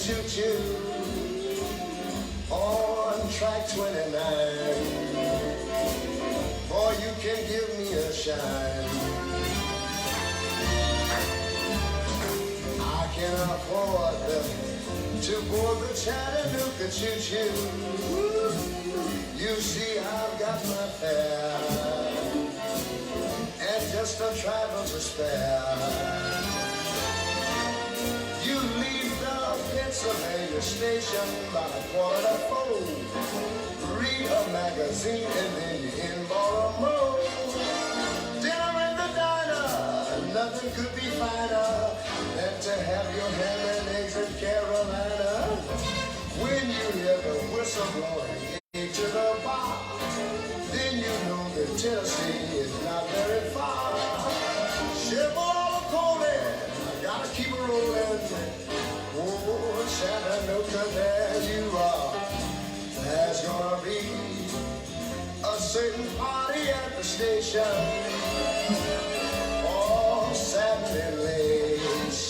choo-choo on track 29. Boy, you can give me a shine. I can afford to board the Chattanooga choo-choo. You see, I've got my fare and just a trifle to spare. You leave the Pennsylvania station by 4:45. Read a magazine and then you're in Baltimore. Dinner in the diner, nothing could be finer than to have your ham and eggs in Carolina. When you hear the whistle blowing into the bar, then you know that Tennessee is not very far. Ship all coated, I gotta keep it rolling. Oh, Chattanooga, there you are. There's gonna be a certain party at the station. Oh, satin and lace,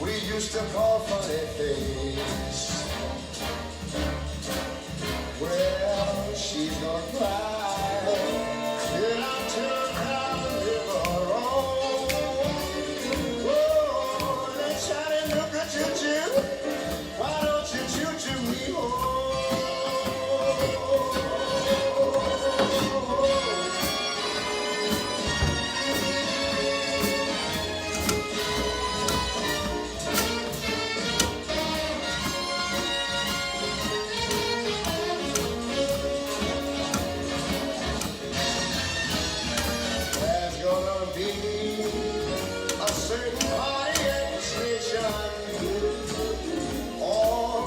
we used to call funny face. Well, she's gonna cry, and I turn down the river road. Oh, that Chattanooga choo-choo, why don't you choo-choo me home?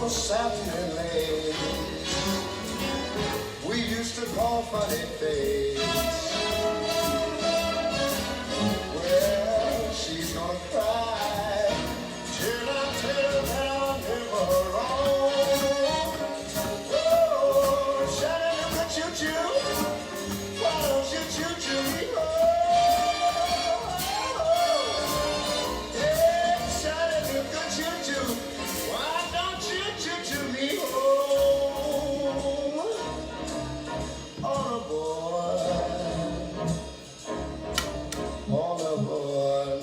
Satin and lace, we used to call funny face. Well, she's gonna cry till I tell down river road. Oh, Chattanooga choo-choo, why don't you choo-choo me home? Yeah, Chattanooga choo-choo, why don't you choo-choo me home? On aboard, on aboard.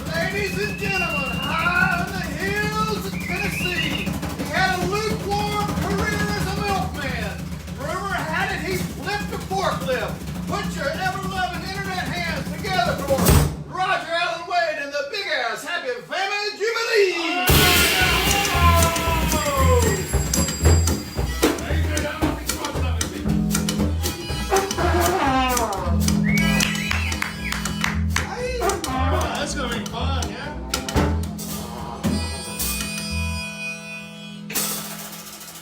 Ladies and gentlemen, high on the hills of Tennessee, he had a lukewarm career as a milkman. Rumor had it he flipped a forklift. Put your ever-loving internet hands together for Roger Allen Wade and the big-ass happy family Jubilee! That's gonna be fun, yeah?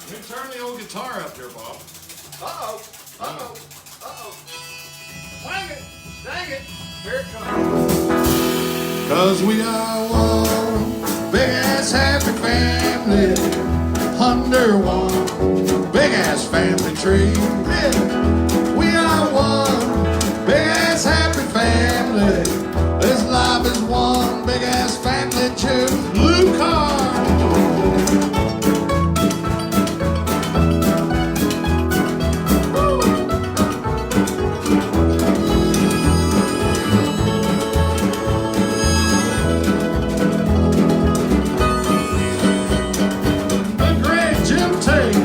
You turn the old guitar up here, Bob. Uh-oh, uh-oh, uh-oh. Twang it, dang it, here it comes. 'Cause we are one big-ass happy family under one big-ass family tree. Yeah. We are one big-ass happy family. This life is one big-ass family too. Blue car. The great Jim Tate.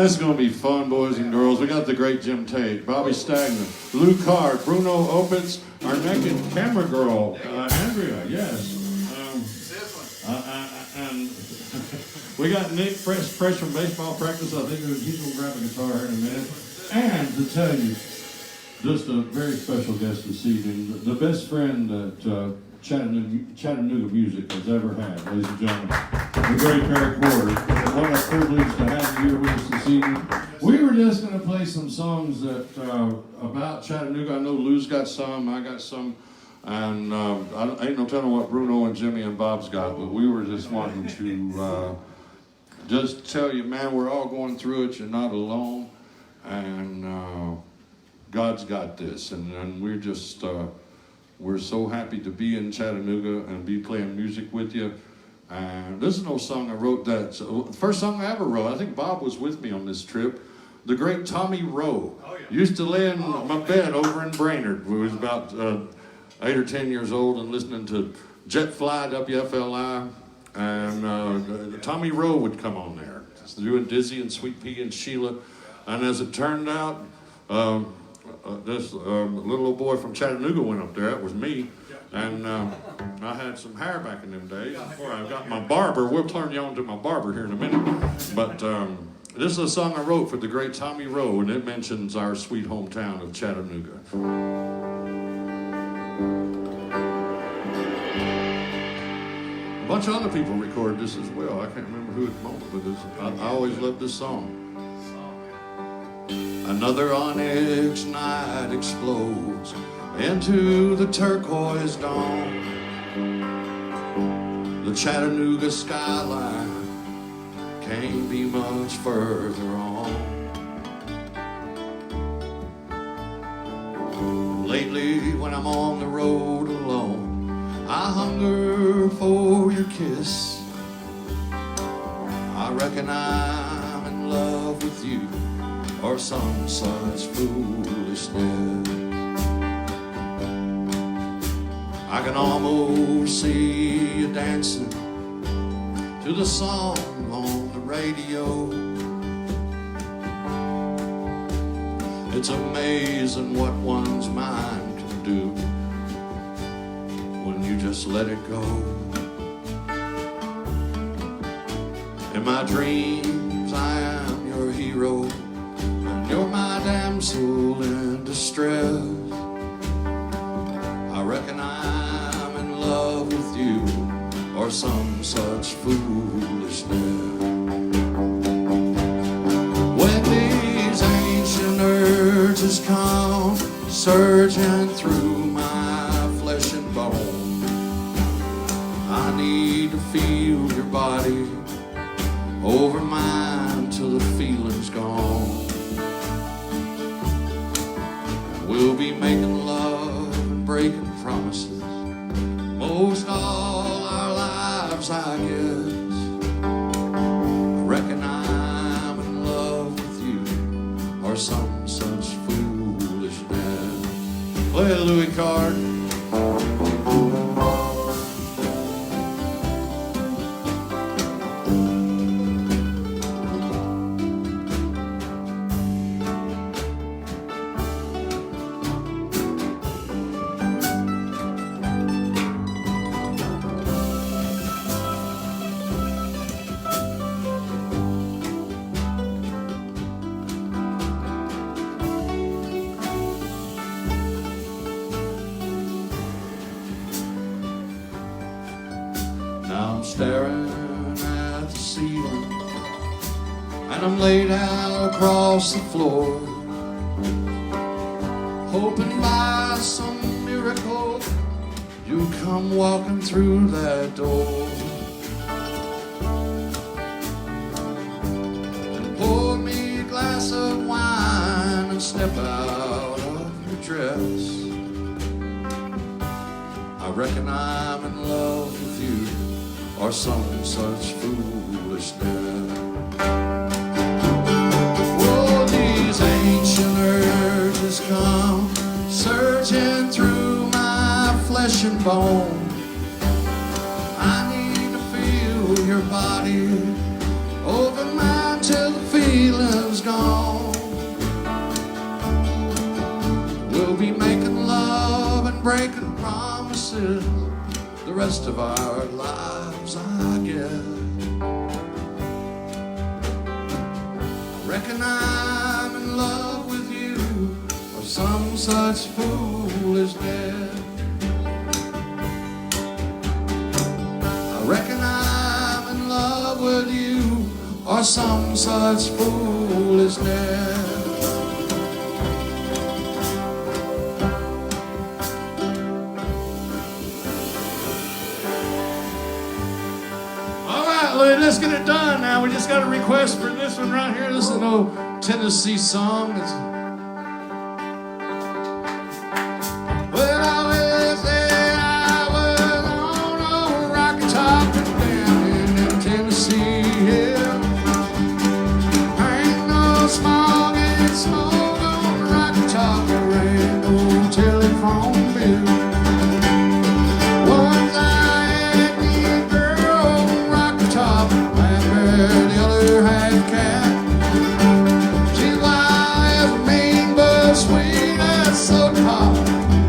this is going to be fun, boys and girls. We got the great Jim Tate, Bobby Stagner, Lou Card, Bruno Opitz, our naked camera girl, Andrea, yes. And we got Nick fresh from baseball practice. I think he's going to grab a guitar here in a minute. And to tell you, just a very special guest this evening, the best friend that Chattanooga music has ever had, ladies and gentlemen, the great Perry Porter. What a privilege to have you here with us this evening. We were just going to play some songs that about Chattanooga. I know Lou's got some, I got some, and I ain't no telling what Bruno and Jimmy and Bob's got, but we were just wanting to just tell you, man, we're all going through it. You're not alone, and God's got this, and we're just we're so happy to be in Chattanooga and be playing music with you. And this is no song I wrote. The first song I ever wrote. I think Bob was with me on this trip. The great Tommy Rowe used to lay in my bed over in Brainerd. We was about 8 or 10 years old and listening to Jet Fly, WFLI, and Tommy Rowe would come on there, doing Dizzy and Sweet Pea and Sheila. And as it turned out, this little old boy from Chattanooga went up there. That was me. And I had some hair back in them days before I got my barber. We'll turn you on to my barber here in a minute. But this is a song I wrote for the great Tommy Rowe, and it mentions our sweet hometown of Chattanooga. A bunch of other people recorded this as well. I can't remember who at the moment, but I always loved this song. Another onyx night explodes into the turquoise dawn. The Chattanooga skyline can't be much further on. Lately, when I'm on the road alone, I hunger for your kiss. I reckon I'm in love with you, or some such foolishness. I can almost see you dancing to the song on the radio. It's amazing what one's mind can do when you just let it go. In my dreams I am your hero, and you're my damsel in distress. I reckon I'm in love with you, or some such foolishness. When these ancient urges come surging through my flesh and bone, I need to feel your body over mine till the feeling's gone. We'll be making love and breaking promises most all our lives, I guess. I reckon I'm in love with you, or some such foolishness. Play a Louis card. I'm staring at the ceiling, and I'm laid out across the floor, hoping by some miracle you'll come walking through that door and pour me a glass of wine and step out of your dress. I reckon I'm in love with you, or some such foolishness. Oh, these ancient urges come surging through my flesh and bone. I need to feel your body over mine till the feeling feeling's gone. We'll be making love and breaking promises the rest of our lives, I guess. I reckon I'm in love with you, or some such foolishness. I reckon I'm in love with you, or some such foolishness. Let's get it done now. We just got a request for this one right here. This is an old Tennessee song. Well, I always said I was on a rocky top and down in Tennessee. Yeah. Ain't no smog and smoke on the rocky top. There ain't no telephone bill. The other half cat. She's wild as mean but sweet as soda pop.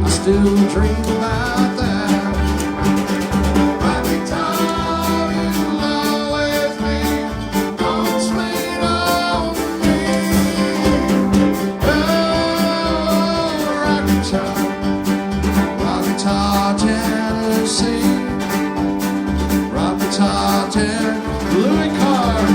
I still dream about that. Rocky Top, you'll always be on sweet on me. Oh, Rocky Top, Tennessee. Rocky Top, Tennessee. Louis Card.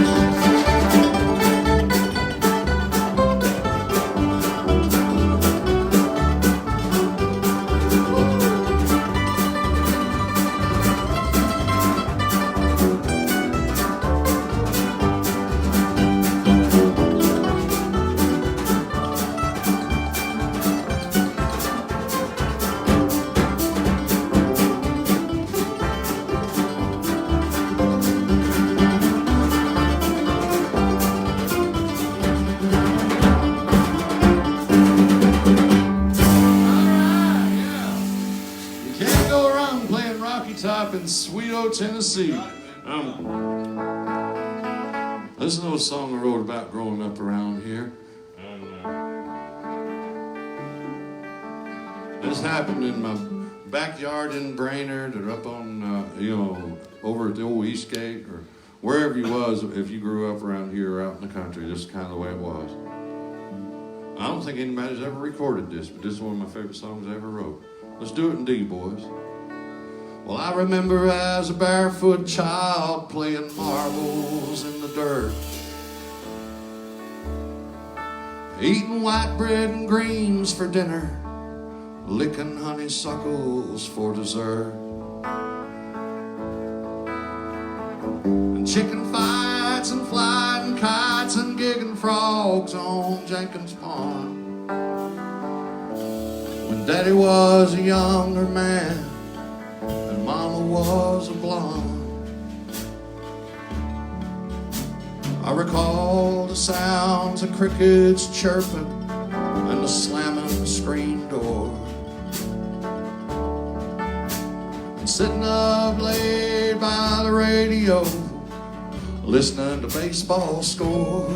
In sweet old Tennessee. This is an old song I wrote about growing up around here. This happened in my backyard in Brainerd, or up on, over at the old East Gate, or wherever you was, if you grew up around here or out in the country. Just kind of the way it was. I don't think anybody's ever recorded this, but this is one of my favorite songs I ever wrote. Let's do it in D, boys. Well, I remember as a barefoot child playing marbles in the dirt, eating white bread and greens for dinner, licking honeysuckles for dessert, and chicken fights and flying kites and gigging frogs on Jenkins Pond. When Daddy was a younger man, Mama was a blonde. I recall the sounds of crickets chirping and the slamming screen door, and sitting up late by the radio listening to baseball score,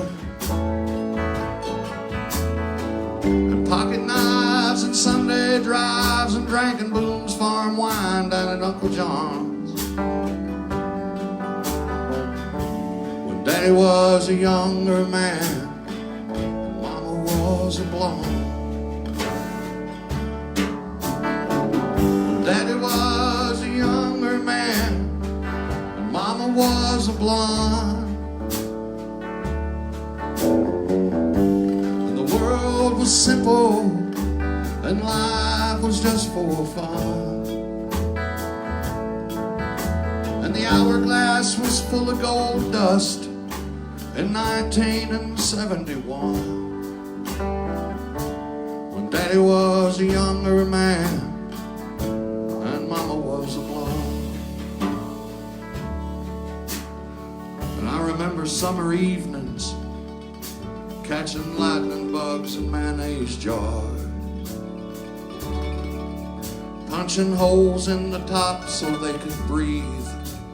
and pocket knives and Sunday drives and drinking Boone's Farm wine down at Uncle John's. When Daddy was a younger man and Mama was a blonde. When Daddy was a younger man and Mama was a blonde. And the world was simple and life was just for fun, and the hourglass was full of gold dust in 1971, when Daddy was a younger man and Mama was a blonde. And I remember summer evenings catching lightning bugs in mayonnaise jars, punching holes in the top so they could breathe,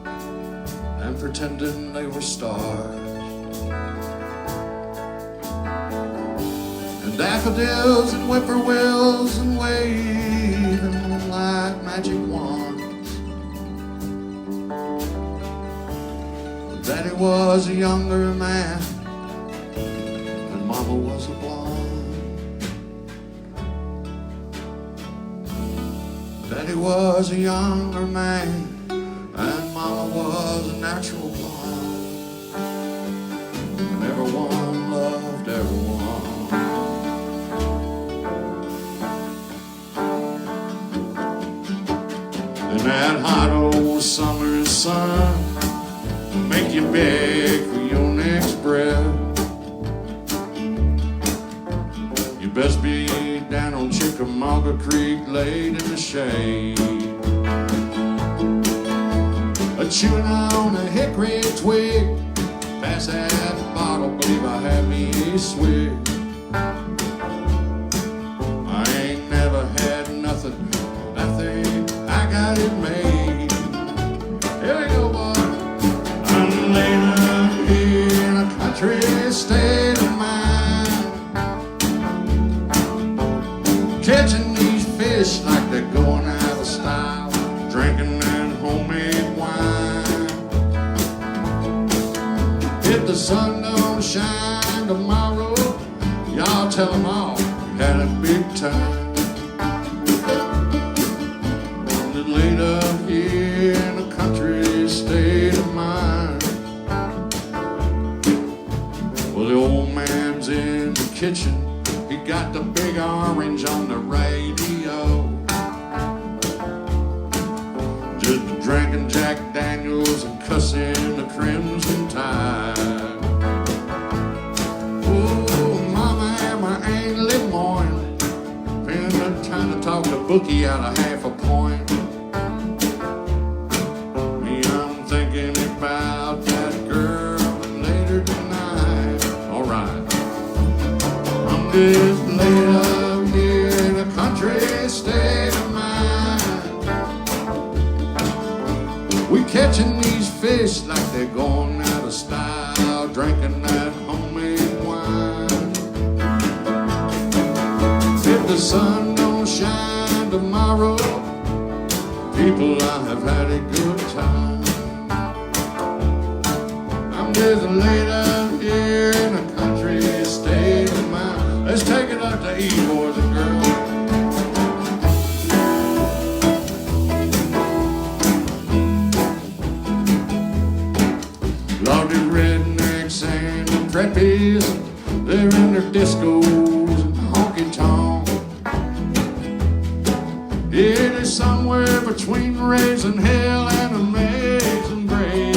and pretending they were stars. daffodils and whippoorwills and waving like magic wands. Daddy was a younger man and Mama was a blonde. Daddy was a younger man and Mama was a natural blonde. And everyone loved everyone. And that hot old summer sun make you beg for your next breath. You best be down on Chickamauga Creek, laid in the shade, chewing on a hickory twig. Pass that bottle, believe I have me a swig. I ain't never had nothing, nothing, I got it made. Here we go, boy. I'm laid up here in a country state of mind, catching these fish like they're going out of style, drinking that homemade wine. If the sun don't shine tomorrow, y'all tell them all we had a big time. I'm laid up here in a country state of mind. Well, the old man's in the kitchen, he got the big orange on the radio, just drinking Jack Daniels and cussing the Crimson Tide. Oh, Mama and my Aunt Lemoyne been trying to talk the bookie out of half a point. Me, I'm thinking about that girl later tonight. All right, I'm just laid up here in a country state of mind. We catching these fish like they're going out of style, drinking that homemade wine. If the sun don't shine tomorrow, people, I have had a good time. I'm just laid up here in a country state of mind. Let's take it up to E, boys and girls. Lord, the rednecks and the preppies, they're in their discos and honky-tonk. It is somewhere between raising hell and amazing grace.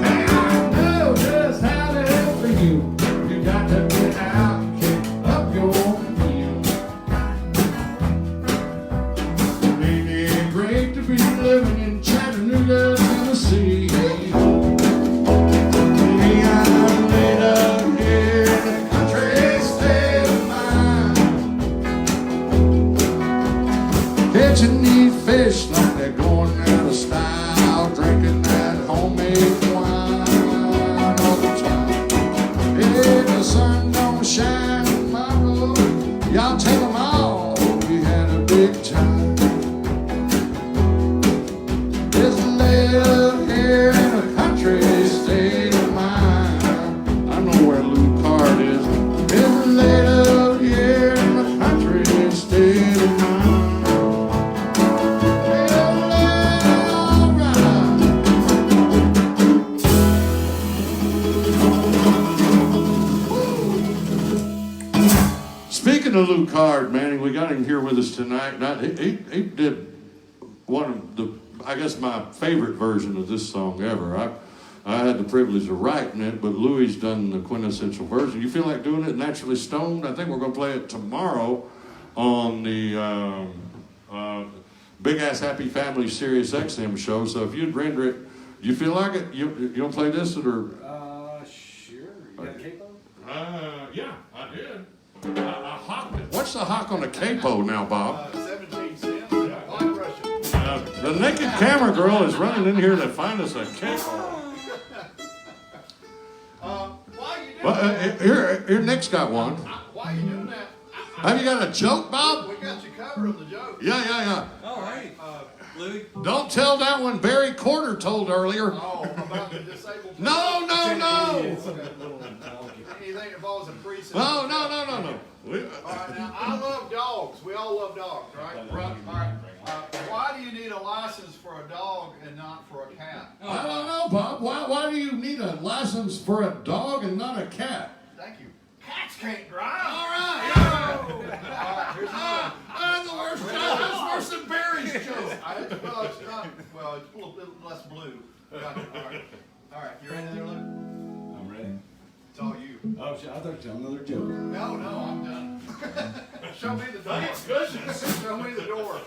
And I know just how to help for you. You got to get out and kick up your heels. Ain't it great to be living in Chattanooga, Tennessee? Catching these fish like they're going out of style, drinking that homemade wine all the time. If the sun don't shine tomorrow, y'all tell them all we had a big time. Just laid up here in a country state of mind. I know where Lou Card is. Just laid up here in a country state of mind. Speaking of Lou Card, man, we got him here with us tonight. He did one of the, I guess, my favorite version of this song ever. I had the privilege of writing it, but Louie's done the quintessential version. You feel like doing it Naturally Stoned? I think we're going to play it tomorrow on the Big Ass Happy Family Sirius XM show. So if you'd render it, you feel like it? You don't play this or? Sure. You got a capo? Yeah, I did. I hocked it. What's the hock on a capo now, Bob? 17 cents. Hot Russian. The naked camera girl is running in here to find us a capo. Well, here, Nick's got one. Why are you doing that? Have you got a joke, Bob? We got you covered on the joke. Yeah. All right, Louis. Don't tell that one Barry Corder told earlier. Oh, about the disabled. No. Anything involves a priest. No. All right, now I love dogs. We all love dogs, right? Right. All right. Why do you need a license for a dog and not for a cat? I don't know, Bob. Why do you need a license for a dog and not a cat? Thank you. Cats can't drive. All right. All right. Here's another. I'm the worst joke. That's worse than Barry's joke. It's not. Well, it's a little bit less blue. Gotcha. All right. You ready there, Lou? I'm ready. It's all you. Oh, shit, I thought you had another joke. No, I'm done. Show me the door. Show me the door.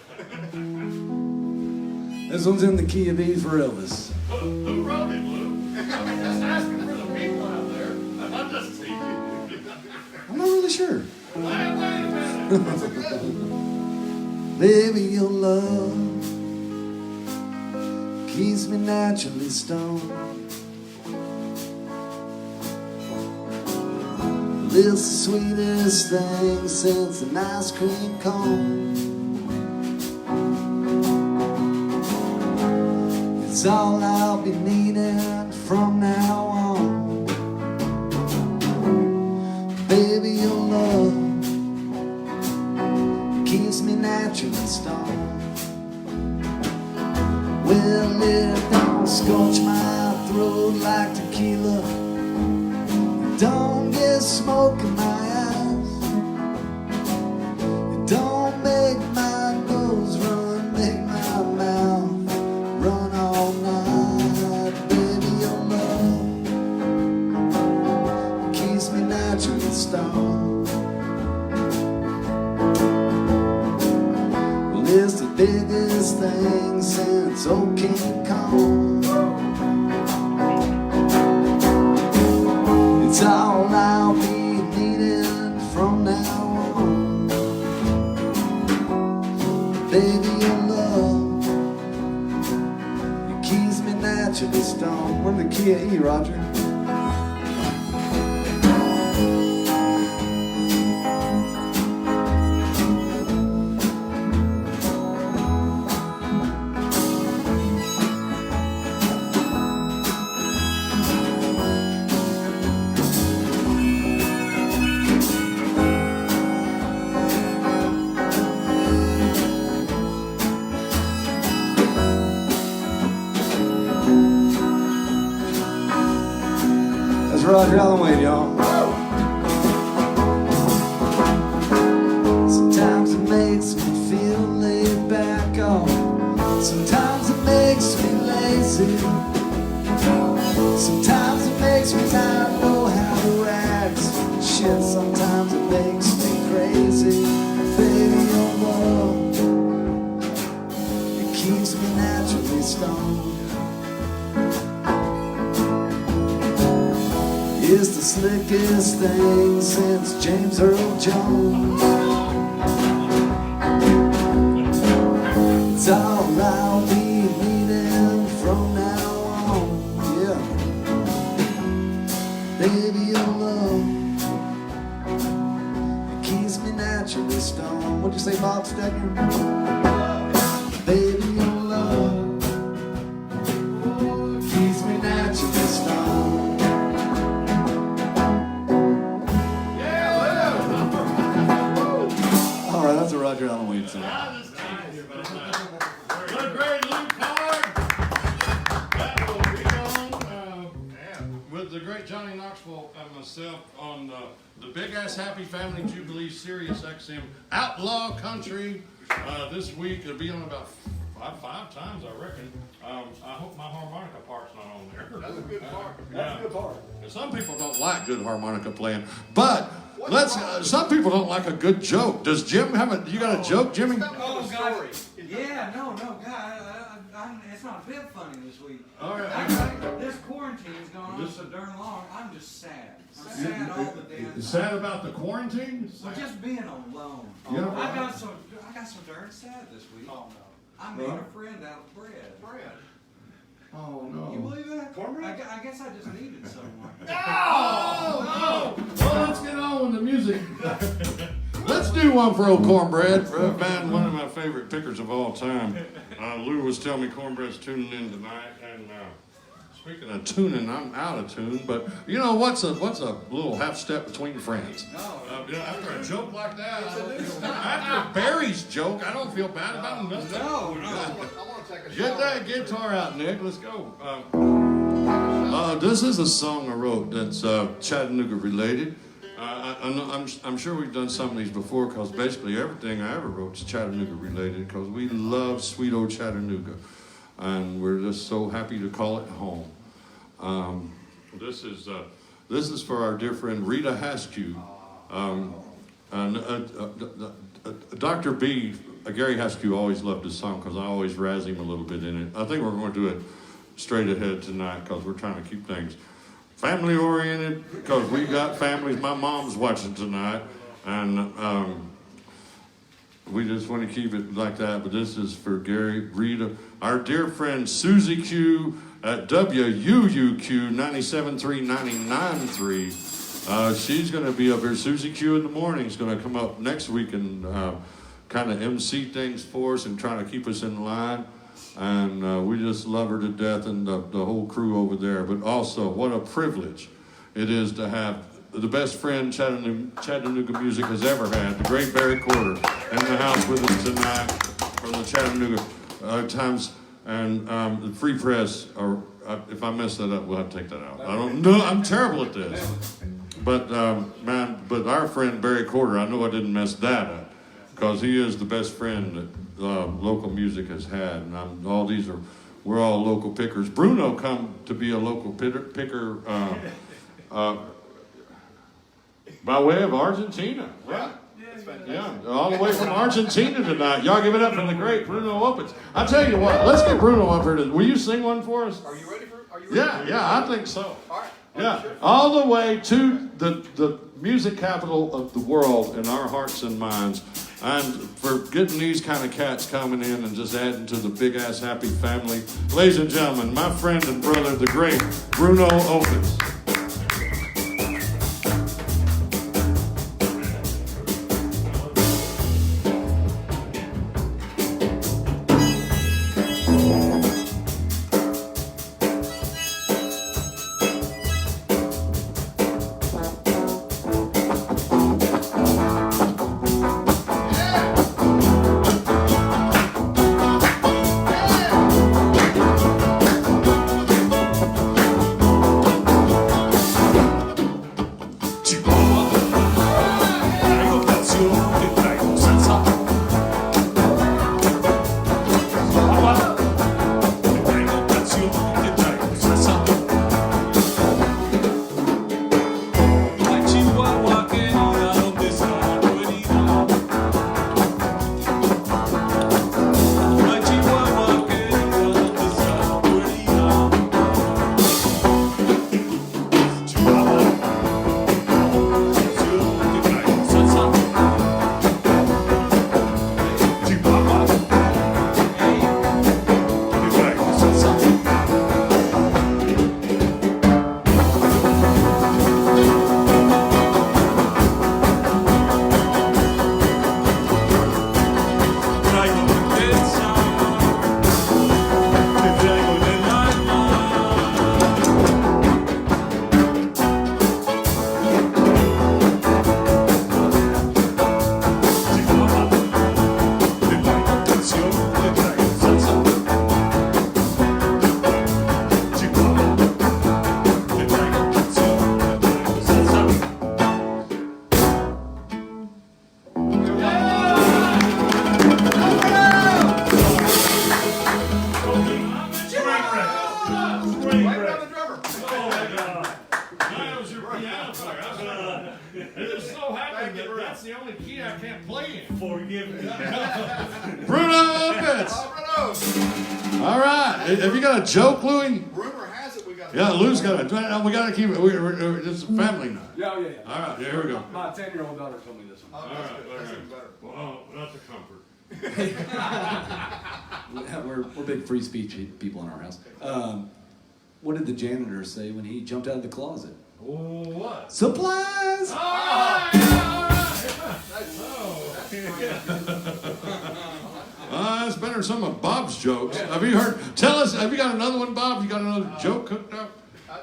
This one's in the key of E for Elvis. Who wrote it, Lou? I'm just asking for the people out there. I'm just teasing. I'm not really sure. Wait a minute. Baby, your love keeps me naturally stoned. This the sweetest thing since an ice cream cone. It's all I'll be needing from now on. Baby, your love keeps me naturally stoned. Well, it don't scorch my throat like tequila. It don't get smoke in my eyes. It don't make my nose run, make my mouth run all night. Baby, your love keeps me naturally stoned. Well, it's the biggest thing since old King Kong. It's all I'll be needing from now on. Baby, your love, it keeps me naturally stoned. We're in the key of E, Roger. Roger Allen Wade, y'all. Sometimes it makes me feel laid back on. Sometimes it makes me lazy. Sometimes it makes me not know how to act. Shit, sometimes it makes me crazy. Baby, your love, it keeps me naturally stoned. It's the slickest thing since James Earl Jones. It's all I'll be needing from now on. Yeah, baby, your love, it keeps me naturally stoned. What'd you say, Bob Stagner? Baby, your love keeps me naturally stoned. All right, that's a Roger Allen Wade song. The great Luke Card. That will be on with the great Johnny Knoxville and myself on the Big Ass Happy Family Jubilee Sirius XM Outlaw Country. This week it'll be on about five times, I reckon. I hope my harmonica part's not on there. That's a good part. That's a good part. Some people don't like good harmonica playing, but some people don't like a good joke. Does Jim have a? You got a joke, Jimmy? Oh, God. Yeah, no, God. It's not a bit funny this week. All right. This quarantine's gone on so darn long. I'm just sad. I'm sad all the damn time. Sad about the quarantine? Well, just being alone. Yeah. I got so darn sad this week. Oh no. I made a friend out of bread. Bread. Oh, You no. believe that? Cornbread? I guess I just needed someone. Oh, no. Well, let's get on with the music. Let's do one for old Cornbread. Man, one of my favorite pickers of all time. Lou was telling me Cornbread's tuning in tonight, and speaking of tuning, I'm out of tune. But you know what's a little half step between friends? After a joke like that, after Barry's joke, I don't feel bad about nothing. No. I want to take a Get shower. that guitar out, Nick. Let's go. This is a song I wrote that's Chattanooga related. I'm sure we've done some of these before because basically everything I ever wrote is Chattanooga related because we love sweet old Chattanooga. And we're just so happy to call it home. This is for our dear friend Rita Haskew. Dr. B, Gary Haskew always loved this song because I always razz him a little bit in it. I think we're going to do it straight ahead tonight because we're trying to keep things family oriented because we got families. My mom's watching tonight, and we just want to keep it like that. But this is for Gary, Rita, our dear friend Susie Q at WUUQ 97.3, 99.3. She's going to be up here. Susie Q in the morning is going to come up next week and kind of MC things for us and trying to keep us in line. And we just love her to death and the whole crew over there. But also, what a privilege it is to have the best friend Chattanooga music has ever had, the great Barry Corder, in the house with us tonight from the Chattanooga Times and the Free Press. Or if I mess that up, we'll have to take that out. I don't know. I'm terrible at this. But but our friend Barry Corder, I know I didn't mess that up because he is the best friend that local music has had, and we're all local pickers. Bruno come to be a local picker by way of Argentina, right? Yeah, all the way from Argentina tonight. Y'all give it up for the great Bruno Opitz. I tell you what, let's get Bruno up here. Will you sing one for us? Are you ready for? Yeah, I think so. All right. Yeah, all the way to the music capital of the world in our hearts and minds. And for getting these kind of cats coming in and just adding to the big-ass happy family. Ladies and gentlemen, my friend and brother, the great Bruno Opitz. That's the only key I can't play in. Forgive me. Bruno Opitz. All right. Have you got a joke, Louie? Rumor has it we got. Yeah, Lou's got it. We got to keep it. It's a family night. Yeah. All right. Here we go. My 10-year-old daughter told me this one. Oh, that's good. That's even better. Well, that's a comfort. We're big free speech people in our house. What did the janitor say when he jumped out of the closet? What? Supplies! That's better than some of Bob's jokes. Have you heard? Tell us, have you got another one, Bob? You got another joke cooked up?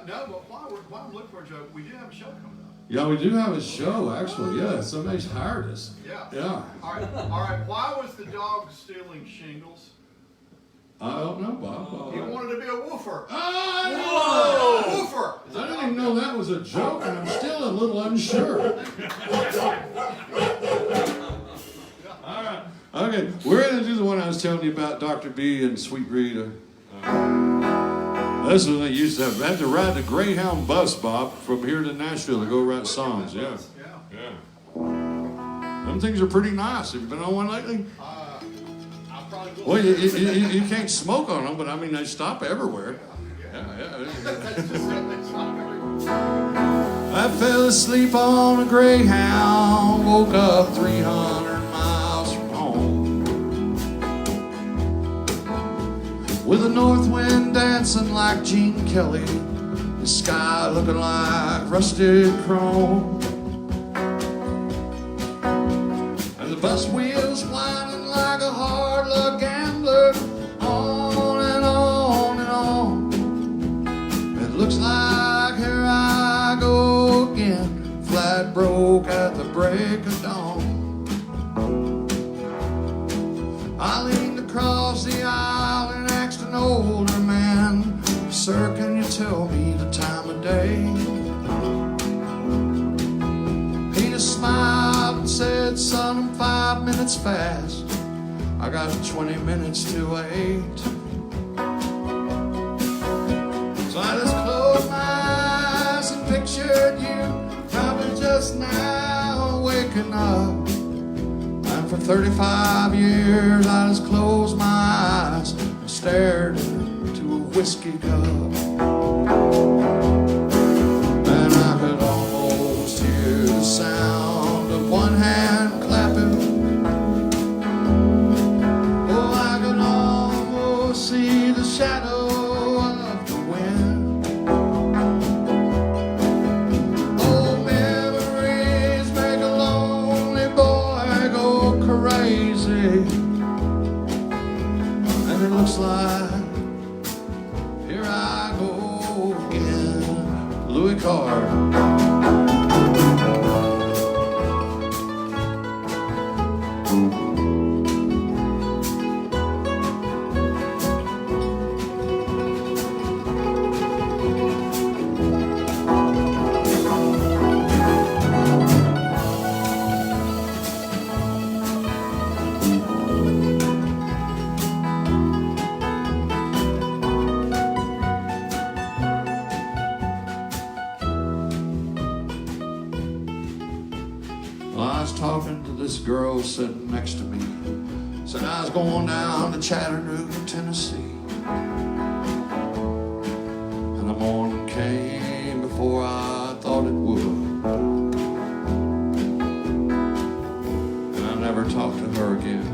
No, but while I'm looking for a joke, we do have a show coming up. Yeah, we do have a show, actually. Yeah, somebody's hired us. Yeah. Yeah. All right. Why was the dog stealing shingles? I don't know, Bob. He wanted to be a woofer. Oh, Woofer. I didn't even know that was a joke, and I'm still a little unsure. All right. Okay, we're going to do the one I was telling you about, Dr. B and Sweet Rita. This one they used to have. They had to ride the Greyhound bus, Bob, from here to Nashville to go write songs. Yeah. Them things are pretty nice. Have you been on one lately? I probably will. Well, you can't smoke on them, but I mean, they stop everywhere. Yeah. I fell asleep on a Greyhound, woke up 300 miles from home, with the north wind dancing like Gene Kelly, the sky looking like rusted chrome, and the bus wheels whining like a hard luck gambler, on and on and on. It looks like here I go again, flat broke at the break of dawn. I leaned across the aisle and asked an older man, "Sir, can you tell me the time of day?" He just smiled and said, "Son, I'm 5 minutes fast. I got 20 minutes to wait." So I just closed my eyes and pictured you, probably just now waking up. And for 35 years I just closed my eyes and stared into a whiskey cup. And I could almost hear the sound of one hand clapping. Oh, I could almost see the shadow of the wind. Old memories make a lonely boy go crazy. And it looks like here I go again. Louis Carr. Well, I was talking to this girl sitting next to me. Said I was going down to Chattanooga, Tennessee. And the morning came before I thought it would. And I never talked to her again.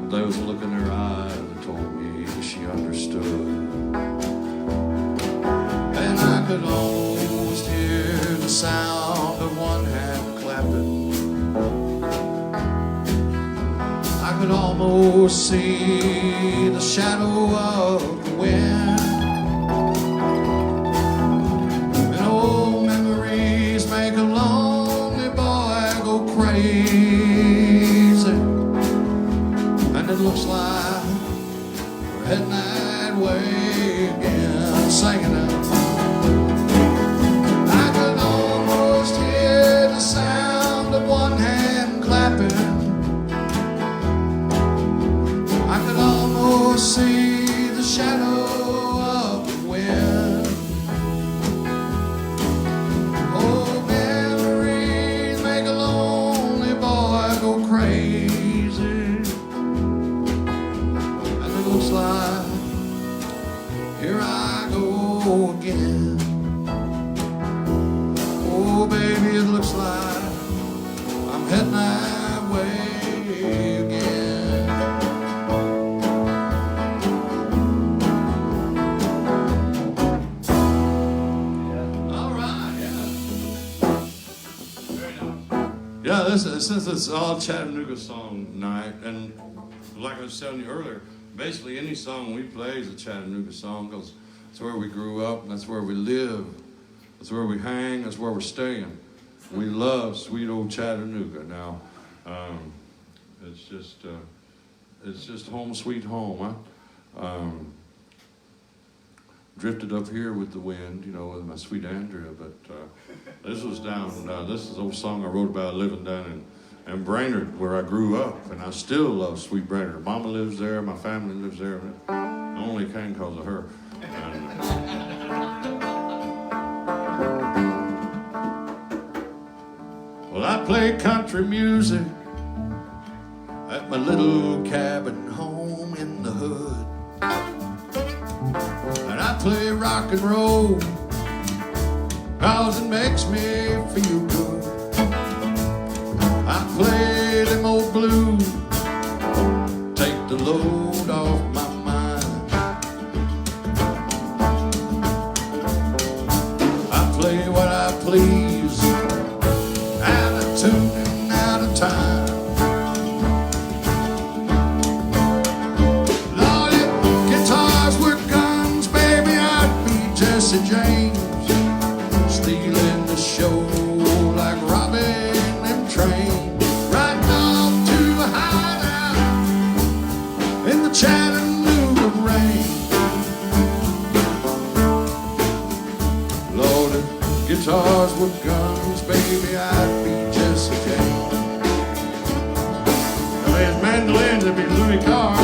But there was a look in her eye that told me she understood. And I could almost hear the sound of one hand clapping. I could almost see the shadow of the wind. And old memories make a lonely boy go crazy. And it looks like we're heading that way again, singing it. I could almost hear the sound of one hand clapping. I could almost see the shadow of the wind. Oh, memories make a lonely boy go crazy. And it looks like here I go again. Oh, baby, it looks like I'm heading that way again. since it's all Chattanooga song night, and like I was telling you earlier, basically any song we play is a Chattanooga song because that's where we grew up, and that's where we live, that's where we hang, that's where we're staying. We love sweet old Chattanooga. Now, it's just home sweet home. Drifted up here with the wind, you know, with my sweet Andrea, but this was down, this is an old song I wrote about living down in Brainerd, where I grew up, and I still love sweet Brainerd. Mama lives there, my family lives there, but I only came because of her. Well, I play country music at my little cabin home in the hood. And I play rock and roll 'cause it makes me feel good. I play them old blues, take the load off my mind. I play what I please, out of tune and out of time. James, stealing the show like robbing them trains, riding off to a hideout in the Chattanooga rain. Lord, if guitars were guns, baby, I'd be Jesse James. If there's mandolins, it'd be Louis Carr.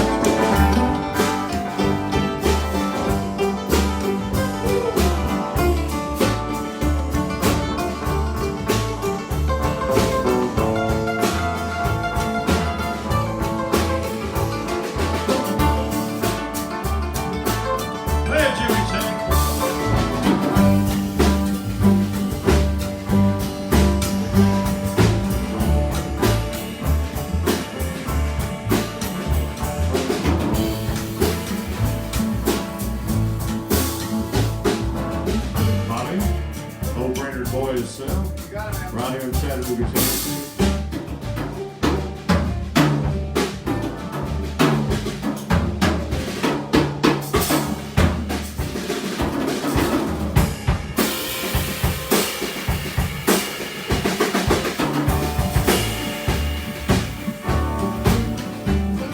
Right here in Chattanooga, Tennessee.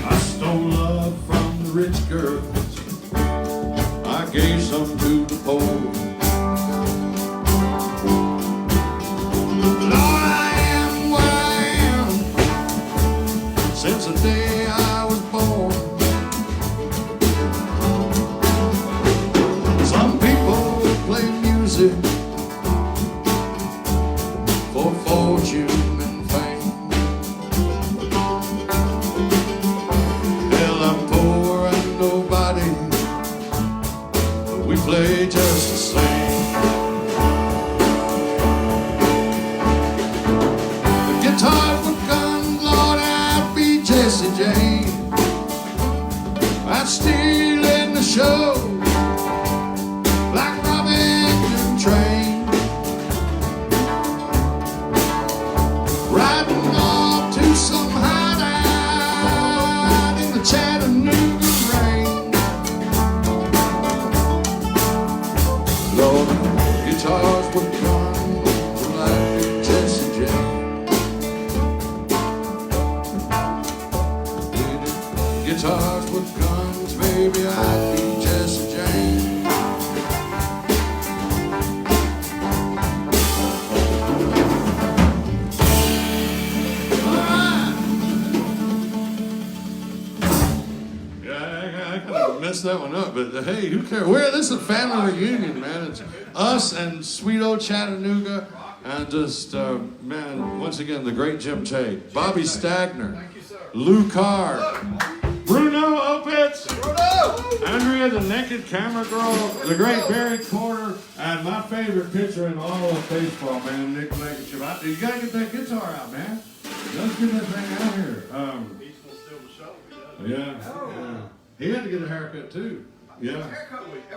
I stole love from the rich girls, I gave some to the poor. Since the day I was born, some people play music for fortune and fame. Hell, I'm poor and nobody, but we play just the same. The guitar with guns, Lord, Jesse James, I'd steal in the show like robbing the train, riding off to some hideout in the Chattanooga rain. Lord, guitars would come like Jesse James. Guitars with guns, baby, I'd be Jesse James. All right. Yeah, I kind of messed that one up, but hey, who cares? This is a family reunion, man. It's us and sweet old Chattanooga, and just, man, once again, the great Jim Tate, Bobby Stagner, Lou Carr, Bruno Opitz, Andrea the Naked Camera Girl, the great Barry Porter, and my favorite pitcher in all of baseball, man, Nick Blankenship. You gotta get that guitar out, man. Let's get that thing out here. He's gonna steal the show. Yeah. He had to get a haircut too. Yeah.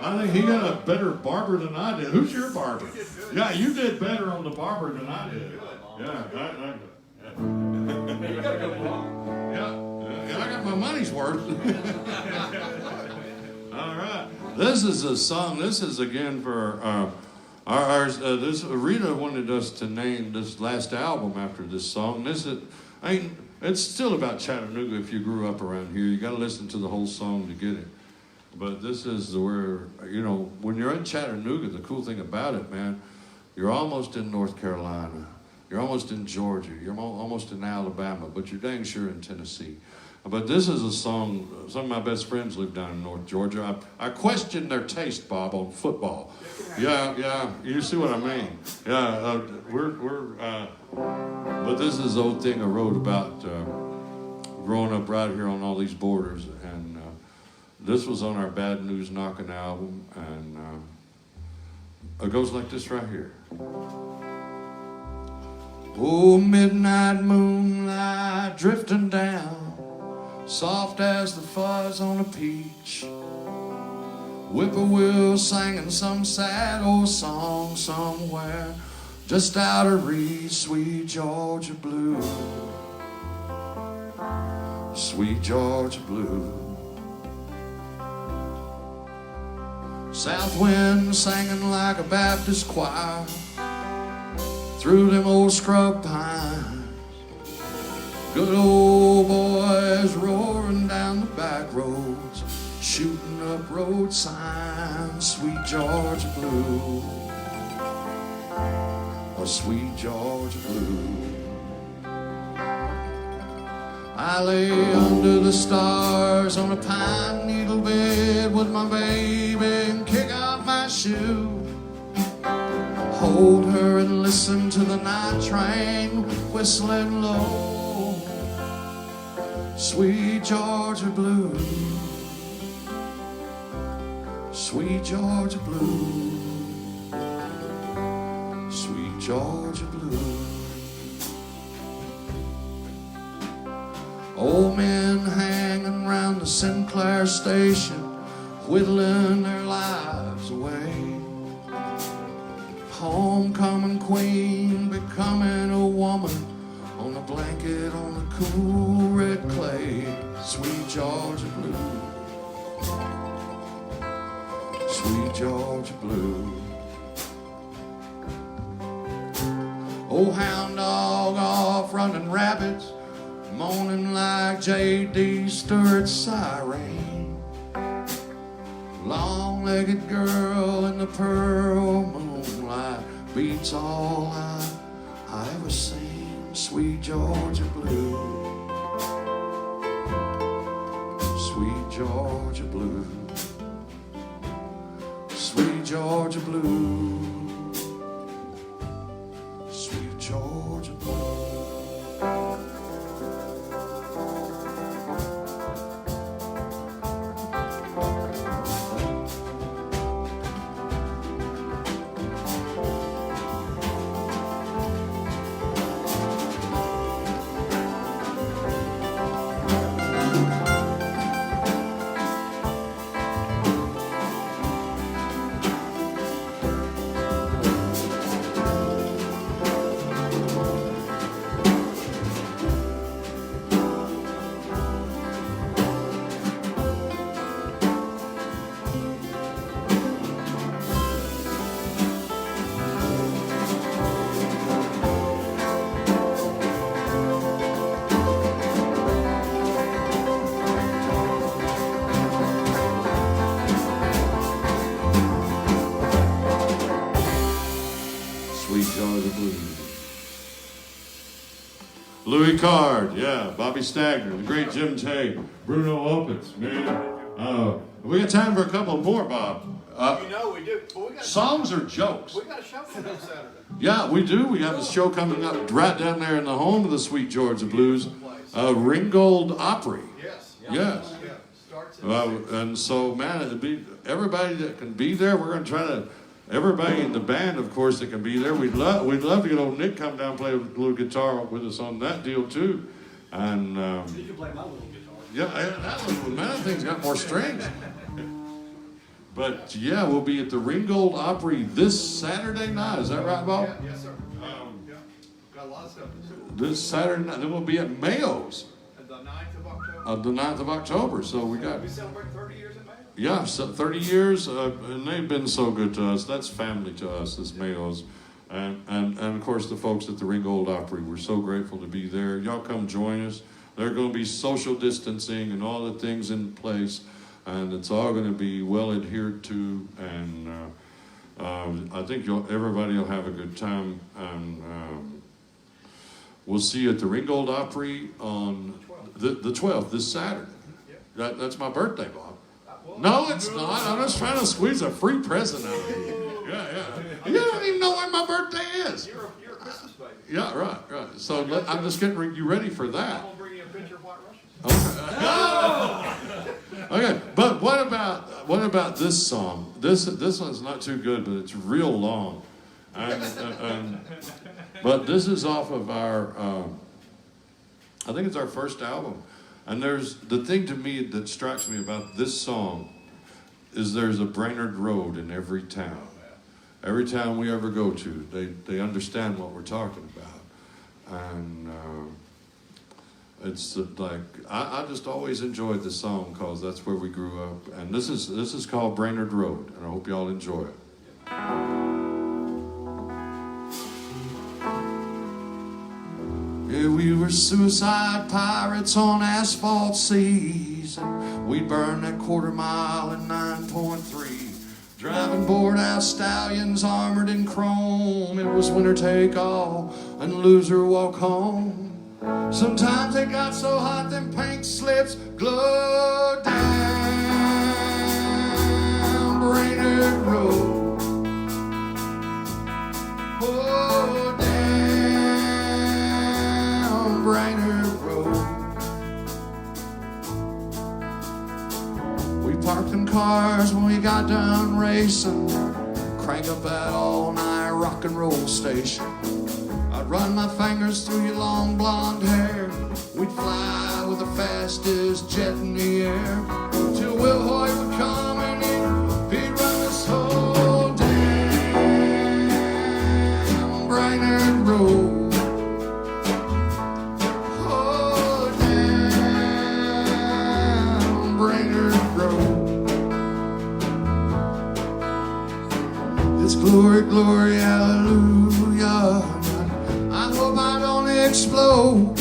I think he got a better barber than I did. Who's your barber? Yeah, you did better on the barber than I did. Yeah. You gotta go along. Yeah, I got my money's worth. All right. This is a song. This is again for this. Rita wanted us to name this last album after this song. It's still about Chattanooga. If you grew up around here, you got to listen to the whole song to get it. But this is where, when you're in Chattanooga, the cool thing about it, man, you're almost in North Carolina. You're almost in Georgia. You're almost in Alabama, but you're dang sure in Tennessee. But this is a song, some of my best friends live down in North Georgia. I question their taste, Bob, on football. Yeah, you see what I mean. Yeah, but this is the old thing I wrote about growing up right here on all these borders. And this was on our Bad News Knockin' album. And it goes like this right here. Oh, midnight moonlight drifting down, soft as the fuzz on a peach. Whippoorwill singing some sad old song somewhere just out of reach. Sweet Georgia blue, sweet Georgia blue. South wind singing like a Baptist choir through them old scrub pines. Good old boys roaring down the back roads, shooting up road signs. Sweet Georgia blue, oh sweet Georgia blue. I lay under the stars on a pine needle bed with my baby and kick out my shoe. Hold her and listen to the night train whistling low. Sweet Georgia blue, sweet Georgia blue, sweet Georgia blue. Old men hanging round the Sinclair station, whittling their lives away. Homecoming queen becoming a woman on a blanket on the cool red clay. Sweet Georgia blue, sweet Georgia blue. Oh, hound dog off running rabbits, moaning like J.D. Stewart's siren. Long-legged girl in the pearl moonlight beats all I ever seen. Sweet Georgia blue, sweet Georgia blue, sweet Georgia blue, sweet Georgia blue. Louis Card, yeah, Bobby Stagner, the great Jim Tate, Bruno Opitz, man. We got time for a couple more, Bob. We do. Well, songs or jokes? We got a show coming up Saturday. Yeah, we do. We have a show coming up right down there in the home of the Sweet Georgia Blues, Ringgold Opry. Yes. Yes. Yeah. Starts at And so, man, it'd be everybody that can be there. We're going to try to. Everybody in the band, of course, that can be there. We'd love to get old Nick come down and play a little guitar with us on that deal too. And You can play my little guitar. yeah, that thing's got more strings. But yeah, we'll be at the Ringgold Opry this Saturday night. Is that right, Bob? Yes, sir. Got a lot of stuff to do. This Saturday night, then we'll be at Mayo's. The 9th of October. The 9th of October. So we got, We celebrate 30 years at Mayo. yeah, so 30 years, and they've been so good to us. That's family to us, this Mayo's. And of course, the folks at the Ringgold Opry, we're so grateful to be there. Y'all come join us. There's going to be social distancing and all the things in place, and it's all going to be well adhered to, and I think everybody will have a good time. And we'll see you at the Ringgold Opry on the 12th, this Saturday. That's my birthday, Bob. No, it's not. I'm just trying to squeeze a free present out of you. Yeah. You don't even know when my birthday is. You're a Christmas baby. Yeah, right. So I'm just getting you ready for I'm that. going to bring you a picture of White Russians. Okay, but what about this song? This one's not too good, but it's real long. But this is off of our, I think it's our first album. And there's the thing to me that strikes me about this song is there's a Brainerd Road in every town. Every town we ever go to, they understand what we're talking about. And it's like, I just always enjoyed this song because that's where we grew up. And this is called Brainerd Road, and I hope y'all enjoy it. Yeah, we were suicide pirates on asphalt seas, and we'd burn that quarter mile in 9.3. Driving bored-out stallions armored in chrome. It was winner take all and loser walk home. Sometimes it got so hot them pink slips glowed down Brainerd Road. Oh, down Brainerd Road. We parked them cars when we got done racing, crank up that all-night rock and roll station. I'd run my fingers through your long blonde hair. We'd fly with the fastest jet in the air, till Will Hoyt would come and he'd run us whole down Brainerd Road. Oh, down Brainerd Road. It's glory, glory, hallelujah. I hope I don't explode.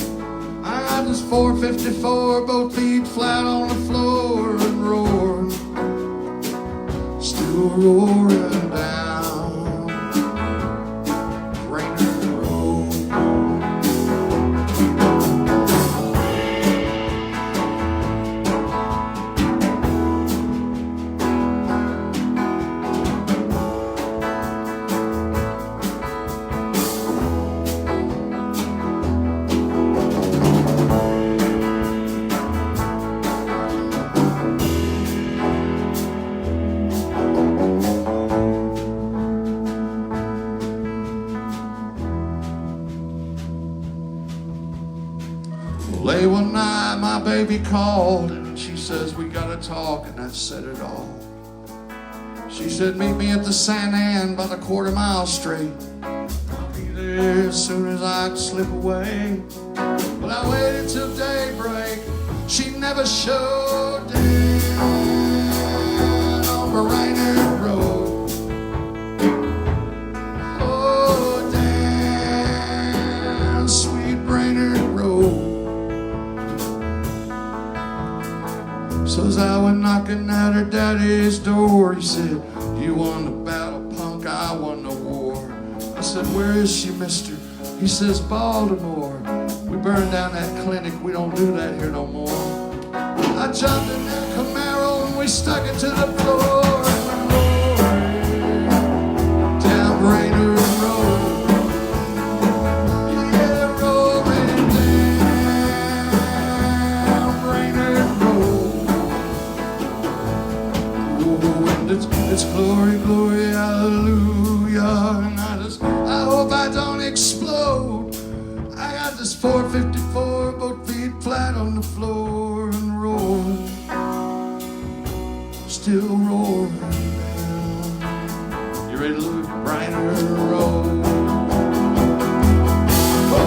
I got this 454, both feet flat on the floor and roaring, still roaring down Brainerd Road. Late one night, my baby called, and she says, we gotta talk, and that said it all. She said, meet me at the San Ann by the quarter mile straight. I'll be there as soon as I can slip away. But I waited till daybreak. She never showed down on Brainerd Road. Oh, down sweet Brainerd Road. So as I went knocking at her daddy's door, he said, you won the battle, punk, I won the war. I said, where is she, mister? He says, Baltimore. We burned down that clinic, we don't do that here no more. I jumped in that Camaro and we stuck it to the floor. Down Brainerd Road. Yeah, rolling down Brainerd Road. Oh, and it's glory, glory, hallelujah. And I hope I don't explode. I got this 454, both feet flat on the floor and roaring, still roaring down. You ready to lose Brainerd Road? Oh,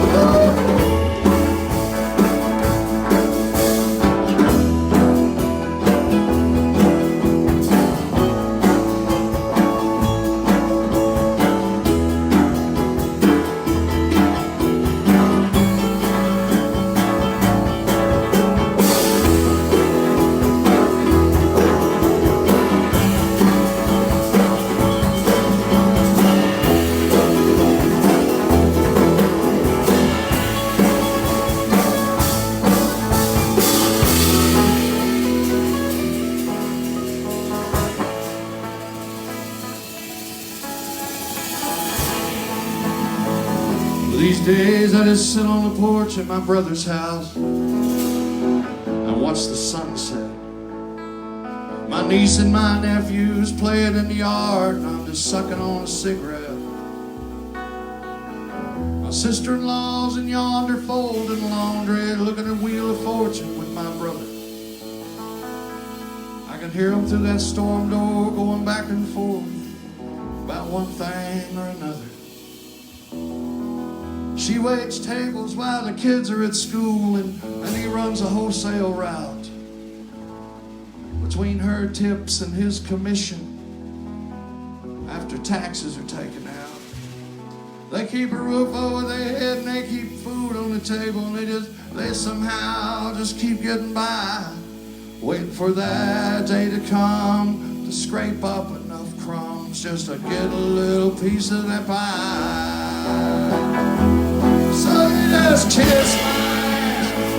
Most days I just sit on the porch at my brother's house and watch the sunset. My niece and my nephews playing in the yard, and I'm just sucking on a cigarette. My sister-in-law's in yonder folding laundry, looking at Wheel of Fortune with my brother. I can hear them through that storm door going back and forth about one thing or another. She waits tables while the kids are at school, and he runs a wholesale route. Between her tips and his commission, after taxes are taken out, they keep a roof over their head and they keep food on the table, and they somehow just keep getting by, waiting for that day to come to scrape up enough crumbs just to get a little piece of that pie. So you just kiss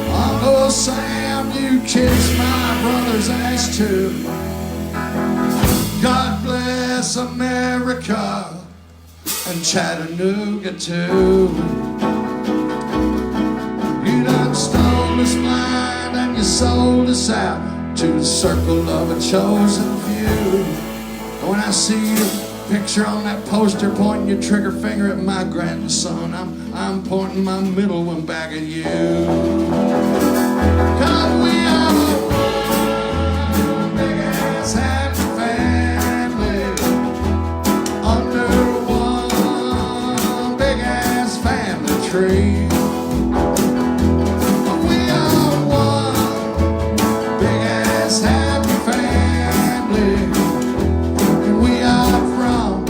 my Uncle Sam, you kiss my brother's ass too. God bless America and Chattanooga too. You done stole us blind and you sold us out to the circle of a chosen few. And when I see you picture on that poster pointing your trigger finger at my grandson, I'm pointing my middle one back at you. 'Cause we are one big ass happy family under one big ass family tree. We are one big ass happy family, and we are from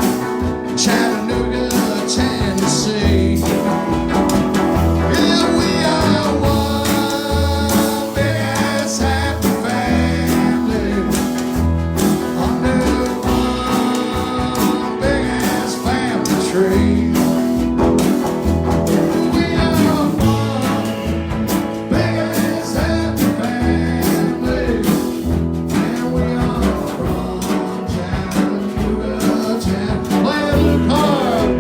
Chattanooga, Tennessee. Yeah, we are one big ass happy family under one big ass family tree. We are one big ass happy family, and we are from Chattanooga, Tennessee. Play a little card.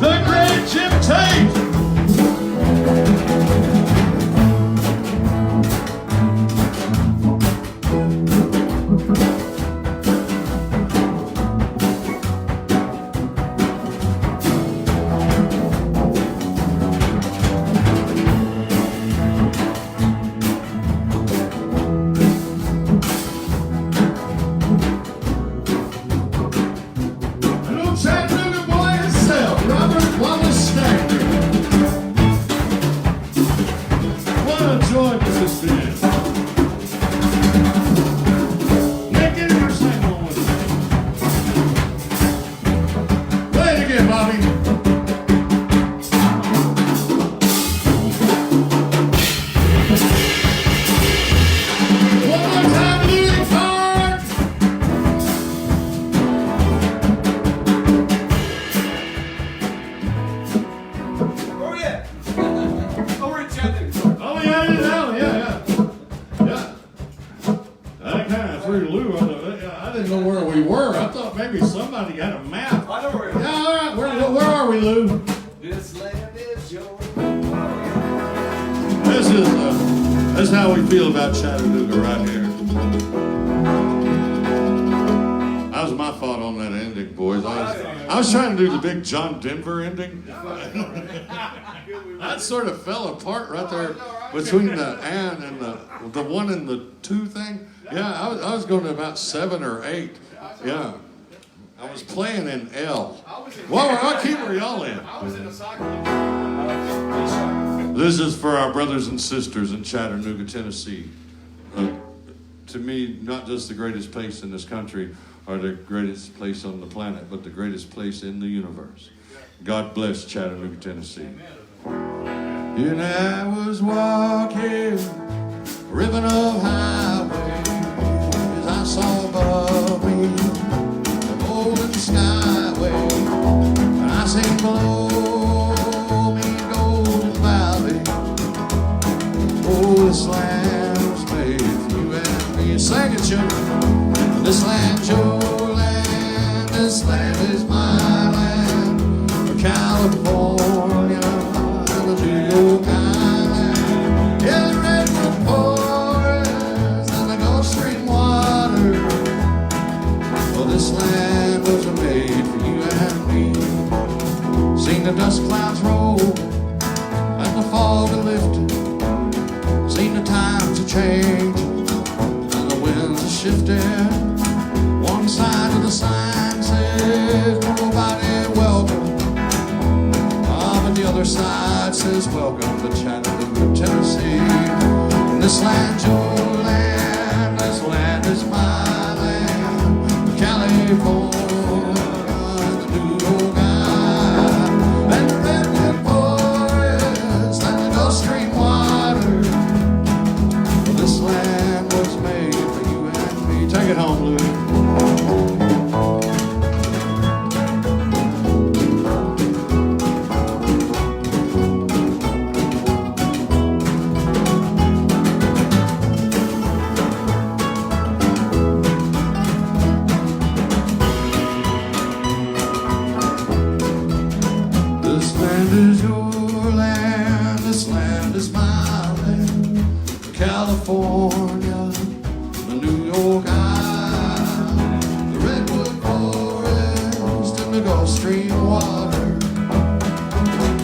The great Jim Tate. Little Chattanooga boy himself, Robert Wallace Stagner. What a joy this has been. Nick, get in here, sing one with me. Play it again, Bobby. One more time, Louis Card. Oh yeah. Over in Chattanooga. Oh yeah, yeah. I kind of threw Lou on it. I didn't know where we were. I thought maybe somebody had a map. I know where it is. Yeah, all right. Where are we, Lou? This land is yours. This is how we feel about Chattanooga right here. That was my fault on that ending, boys. I was trying to do the big John Denver ending. That sort of fell apart right there between the and the one and the two thing. Yeah, I was going to about 7 or 8. Yeah. I was playing in L. What key were y'all in? I was in a cycling. This is for our brothers and sisters in Chattanooga, Tennessee. To me, not just the greatest place in this country or the greatest place on the planet, but the greatest place in the universe. God bless Chattanooga, Tennessee. And I was walking, ribbon of highways, I saw above me the golden skyway, and I seen below me golden valley. Oh, this land was made for you and me. Sing it, children. This land's your land, this land is my land. California, the New York Island, yeah, the redwood forest and the Gulf Stream water. Well, this land was made for you and me. Seen the dust clouds roll and the fog lifted. Seen the times a change and the winds a shifting. One side of the sign says nobody welcome. The other side says, welcome to Chattanooga, Tennessee. This land's your land, this land is my land. California, the New York Island, and the redwood forest and the Gulf Stream water. Well, this land was made for you and me. Take it home, Louis. California, the New York Island, the redwood forest and the Gulf Stream water.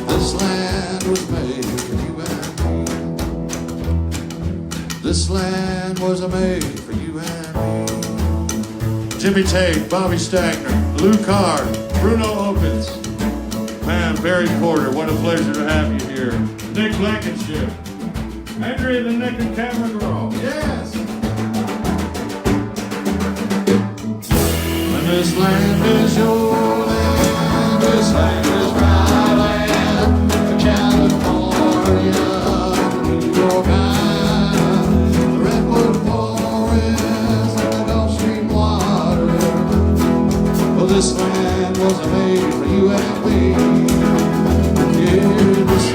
This land was made for you and me. This land was made for you and me. Jimmy Tate, Bobby Stagner, Lou Carr, Bruno Opitz, man, Barry Porter, what a pleasure to have you here. Nick Blankenship. Andrea the Naked Camera Girl. Yes! And this land is your land, this land is my land. California, New York Island, the redwood forest and the Gulf Stream water. Well, this land was made for you and me. Yeah, this